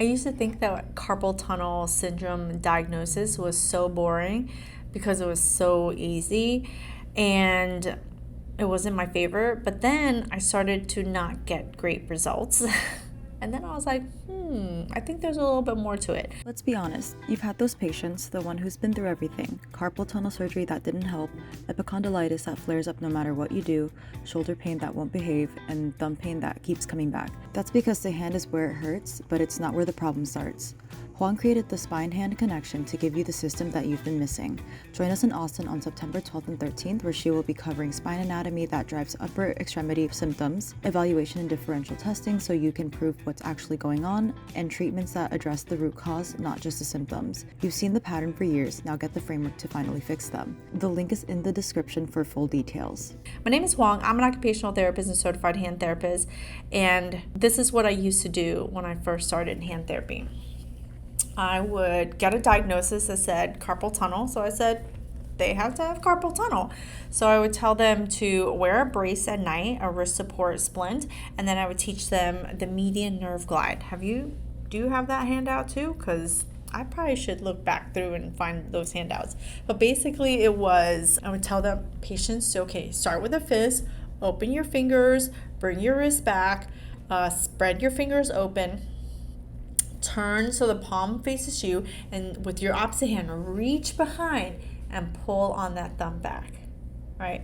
I used to think that carpal tunnel syndrome diagnosis was so boring because it was so easy and it wasn't my favorite. But then I started to not get great results. And then I was like, I think there's a little bit more to it. Let's be honest, you've had those patients, the one who's been through everything, carpal tunnel surgery that didn't help, epicondylitis that flares up no matter what you do, shoulder pain that won't behave, and thumb pain that keeps coming back. That's because the hand is where it hurts, but it's not where the problem starts. Juan created the spine-hand connection to give you the system that you've been missing. Join us in Austin on September 12th and 13th, where she will be covering spine anatomy that drives upper extremity symptoms, evaluation and differential testing so you can prove what's actually going on, and treatments that address the root cause, not just the symptoms. You've seen the pattern for years, now get the framework to finally fix them. The link is in the description for full details. My name is Huang. I'm an occupational therapist and certified hand therapist, and this is what I used to do when I first started in hand therapy. I would get a diagnosis that said carpal tunnel, so I said, they have to have carpal tunnel. So I would tell them to wear a brace at night, a wrist support splint, and then I would teach them the median nerve glide. Do you have that handout too? Because I probably should look back through and find those handouts. But basically I would tell the patients to, okay, start with a fist, open your fingers, bring your wrist back, spread your fingers open, turn so the palm faces you, and with your opposite hand, reach behind and pull on that thumb back, right?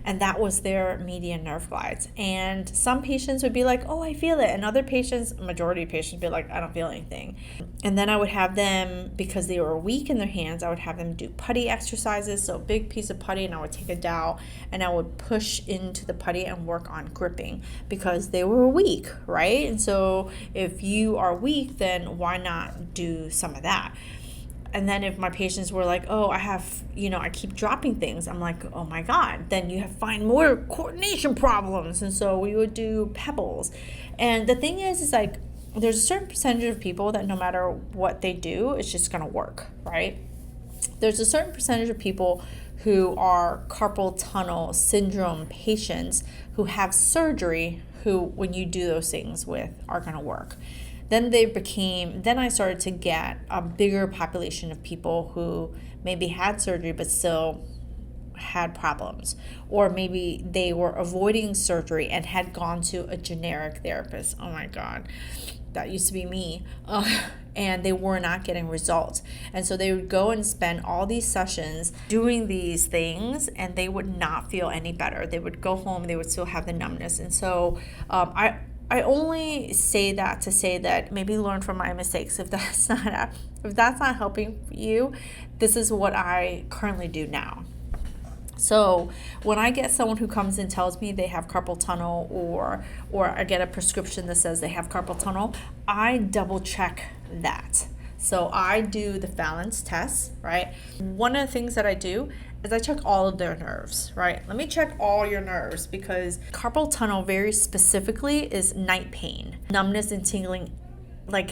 And that was their median nerve glides. And some patients would be like, oh, I feel it. And other patients, majority of patients, would be like, I don't feel anything. And then I would have them, because they were weak in their hands, I would have them do putty exercises. So a big piece of putty, and I would take a dowel and I would push into the putty and work on gripping because they were weak, right? And so if you are weak, then why not do some of that? And then if my patients were like, oh, I keep dropping things, I'm like, oh my God, then you find more coordination problems. And so we would do pebbles. And the thing is like, there's a certain percentage of people that no matter what they do, it's just going to work, right? There's a certain percentage of people who are carpal tunnel syndrome patients who have surgery, who, when you do those things with, are going to work. Then I started to get a bigger population of people who maybe had surgery but still had problems, or maybe they were avoiding surgery and had gone to a generic therapist. Oh my God, that used to be me. And they were not getting results. And so they would go and spend all these sessions doing these things and they would not feel any better. They would go home, they would still have the numbness. And so I only say that to say that maybe learn from my mistakes. If that's not helping you, this is what I currently do now. So when I get someone who comes and tells me they have carpal tunnel, or I get a prescription that says they have carpal tunnel, I double check that. So I do the Phalen's test, right? One of the things that I do is I check all of their nerves, right? Let me check all your nerves, because carpal tunnel very specifically is night pain, numbness and tingling. Like,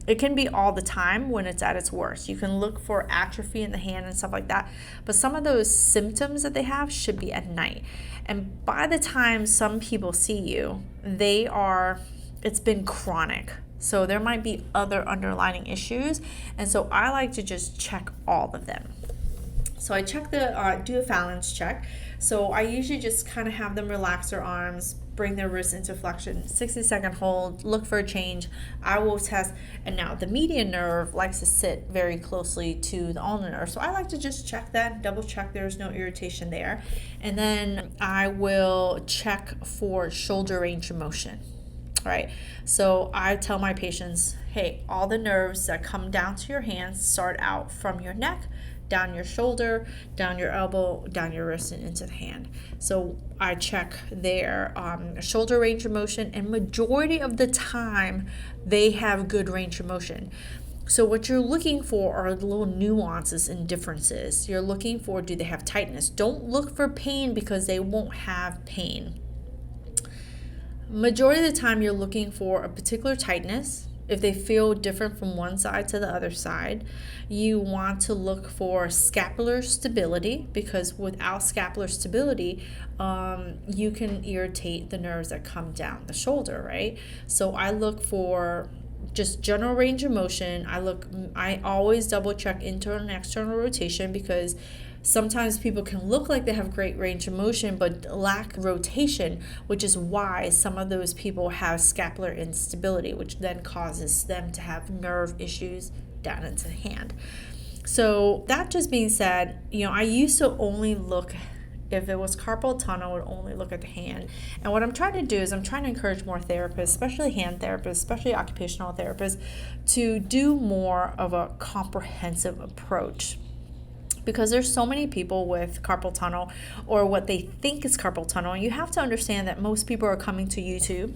it can be all the time when it's at its worst. You can look for atrophy in the hand and stuff like that, but some of those symptoms that they have should be at night. And by the time some people see you, it's been chronic. So there might be other underlying issues. And so I like to just check all of them. So I check do a Phalen's check. So I usually just kind of have them relax their arms, bring their wrists into flexion, 60-second hold, look for a change. I will test. And now the median nerve likes to sit very closely to the ulnar nerve. So I like to just check that, double check there's no irritation there. And then I will check for shoulder range of motion. Right. So I tell my patients, hey, all the nerves that come down to your hands start out from your neck, down your shoulder, down your elbow, down your wrist, and into the hand. So I check their shoulder range of motion, and majority of the time they have good range of motion. So what you're looking for are little nuances and differences. You're looking for, do they have tightness? Don't look for pain, because they won't have pain. Majority of the time you're looking for a particular tightness. If they feel different from one side to the other side, you want to look for scapular stability, because without scapular stability, you can irritate the nerves that come down the shoulder, right? So I look for just general range of motion. I always double check internal and external rotation, because sometimes people can look like they have great range of motion but lack rotation, which is why some of those people have scapular instability, which then causes them to have nerve issues down into the hand. So that just being said, I used to only look, if it was carpal tunnel, I would only look at the hand. And what I'm trying to do is I'm trying to encourage more therapists, especially hand therapists, especially occupational therapists, to do more of a comprehensive approach. Because there's so many people with carpal tunnel, or what they think is carpal tunnel. And you have to understand that most people are coming to YouTube,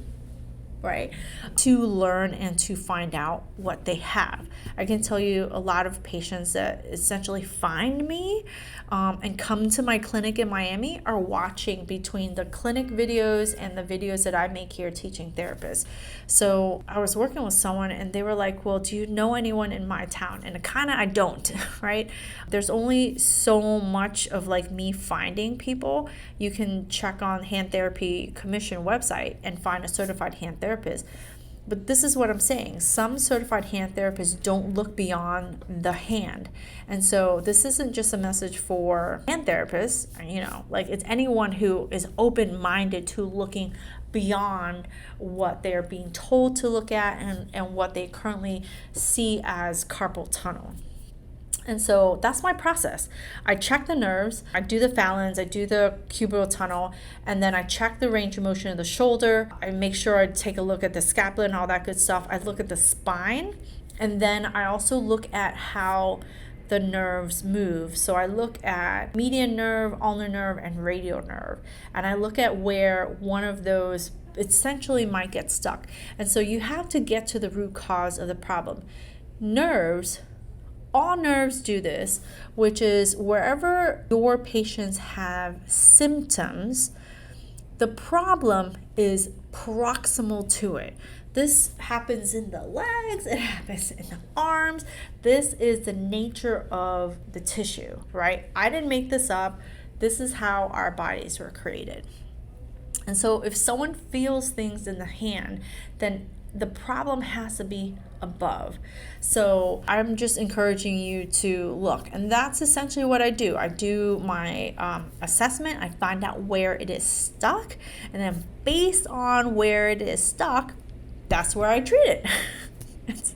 right, to learn and to find out what they have. I can tell you a lot of patients that essentially find me and come to my clinic in Miami are watching between the clinic videos and the videos that I make here teaching therapists. So I was working with someone and they were like, well, do you know anyone in my town? And I don't, right? There's only so much of like me finding people. You can check on Hand Therapy Commission website and find a certified hand therapist. But this is what I'm saying. Some certified hand therapists don't look beyond the hand. And so this isn't just a message for hand therapists, like it's anyone who is open-minded to looking beyond what they're being told to look at and what they currently see as carpal tunnel. And so that's my process. I check the nerves, I do the phalanx, I do the cubital tunnel, and then I check the range of motion of the shoulder. I make sure I take a look at the scapula and all that good stuff. I look at the spine, and then I also look at how the nerves move. So I look at median nerve, ulnar nerve, and radial nerve. And I look at where one of those essentially might get stuck. And so you have to get to the root cause of the problem. All nerves do this, which is wherever your patients have symptoms, the problem is proximal to it. This happens in the legs, it happens in the arms. This is the nature of the tissue, right? I didn't make this up. This is how our bodies were created. And so if someone feels things in the hand, then the problem has to be above. So I'm just encouraging you to look, and that's essentially what I do. I do my assessment, I find out where it is stuck, and then based on where it is stuck, that's where I treat it. It's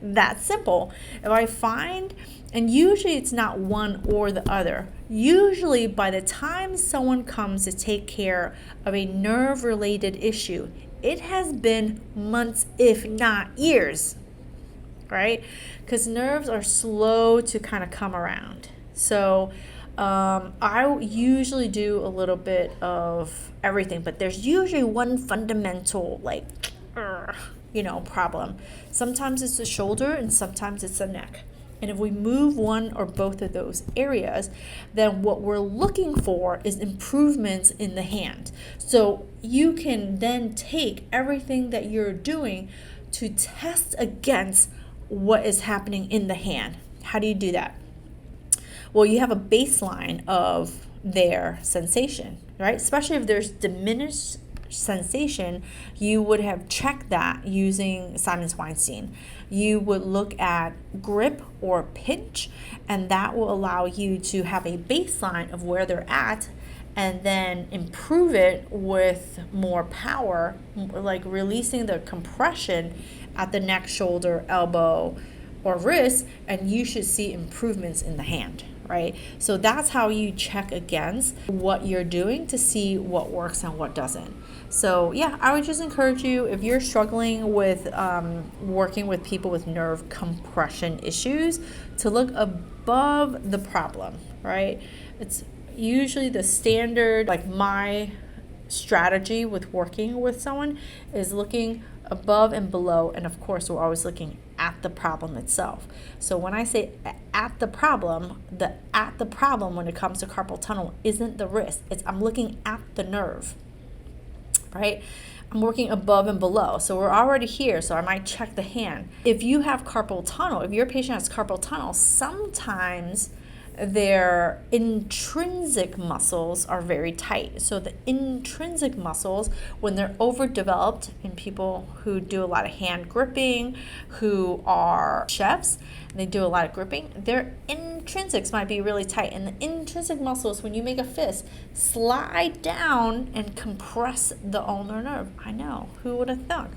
that simple. If I find, and usually it's not one or the other. Usually by the time someone comes to take care of a nerve-related issue, it has been months, if not years, right? Because nerves are slow to kind of come around. So I usually do a little bit of everything, but there's usually one fundamental, problem. Sometimes it's the shoulder and sometimes it's the neck. And if we move one or both of those areas, then what we're looking for is improvements in the hand. So you can then take everything that you're doing to test against what is happening in the hand. How do you do that? Well, you have a baseline of their sensation, right? Especially if there's diminished sensation, you would have checked that using Simons-Weinstein. You would look at grip or pinch, and that will allow you to have a baseline of where they're at and then improve it with more power, like releasing the compression at the neck, shoulder, elbow, or wrist, and you should see improvements in the hand, right? So that's how you check against what you're doing to see what works and what doesn't. So yeah, I would just encourage you, if you're struggling with working with people with nerve compression issues, to look above the problem, right? It's usually the standard, like my strategy with working with someone is looking above and below, and of course we're always looking at the problem itself. So when I say at the problem when it comes to carpal tunnel isn't the wrist, it's I'm looking at the nerve, right? I'm working above and below. So we're already here, so I might check the hand. If you have carpal tunnel, if your patient has carpal tunnel, sometimes their intrinsic muscles are very tight. So the intrinsic muscles, when they're overdeveloped in people who do a lot of hand gripping, who are chefs, and they do a lot of gripping, their intrinsics might be really tight. And the intrinsic muscles, when you make a fist, slide down and compress the ulnar nerve. I know, who would have thunk?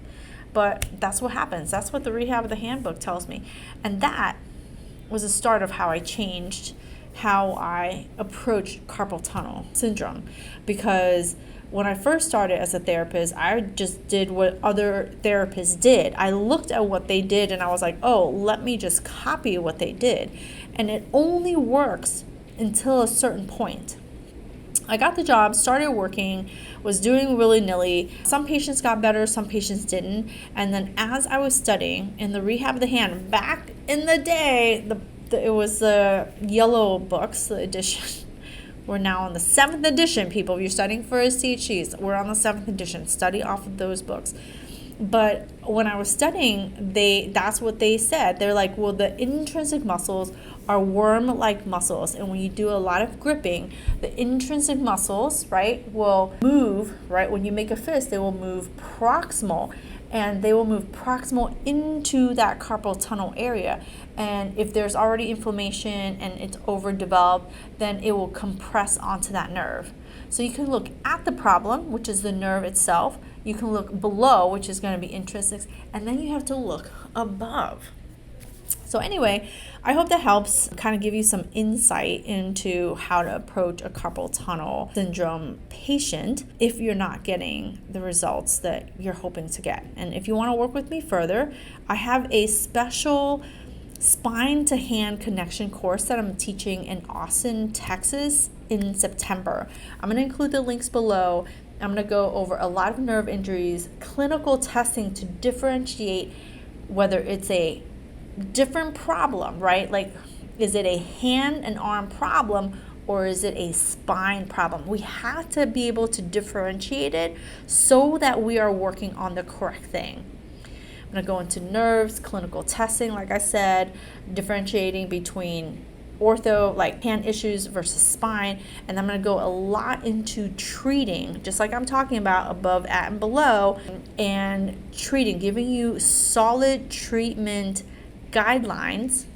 But that's what happens. That's what the Rehab of the Handbook tells me. And that was the start of how I changed how I approached carpal tunnel syndrome. Because when I first started as a therapist, I just did what other therapists did. I looked at what they did and I was like, oh, let me just copy what they did. And it only works until a certain point. I got the job, started working, was doing willy-nilly. Some patients got better, some patients didn't. And then as I was studying in the Rehab of the Hand, back in the day, it was the yellow books, the edition. We're now on the 7th edition, people. If you're studying for STHCs, we're on the 7th edition. Study off of those books. But when I was studying, that's what they said. They're like, well, the intrinsic muscles are worm-like muscles. And when you do a lot of gripping, the intrinsic muscles, right, will move, right? When you make a fist, they will move proximal. And they will move proximal into that carpal tunnel area. And if there's already inflammation and it's overdeveloped, then it will compress onto that nerve. So you can look at the problem, which is the nerve itself. You can look below, which is going to be intrinsics. And then you have to look above. So anyway, I hope that helps kind of give you some insight into how to approach a carpal tunnel syndrome patient if you're not getting the results that you're hoping to get. And if you want to work with me further, I have a special spine to hand connection course that I'm teaching in Austin, Texas in September. I'm going to include the links below. I'm going to go over a lot of nerve injuries, clinical testing to differentiate whether it's a different problem, right? Like, is it a hand and arm problem or is it a spine problem? We have to be able to differentiate it so that we are working on the correct thing. I'm going to go into nerves, clinical testing, like I said, differentiating between ortho, like hand issues versus spine, and I'm going to go a lot into treating, just like I'm talking about above, at, and below, and treating, giving you solid treatment guidelines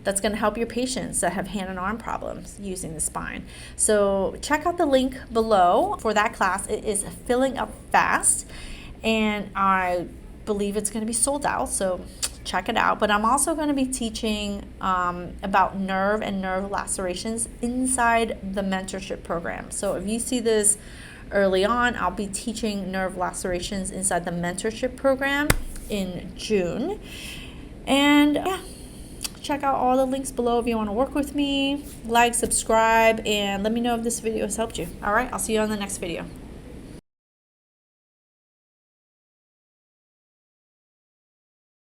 that's going to help your patients that have hand and arm problems using the spine. So check out the link below for that class. It is filling up fast, and I believe it's going to be sold out, so check it out. But I'm also going to be teaching about nerve and nerve lacerations inside the mentorship program. So if you see this early on, I'll be teaching nerve lacerations inside the mentorship program in June. And yeah, check out all the links below if you want to work with me. Like, subscribe, and let me know if this video has helped you. All right, I'll see you on the next video.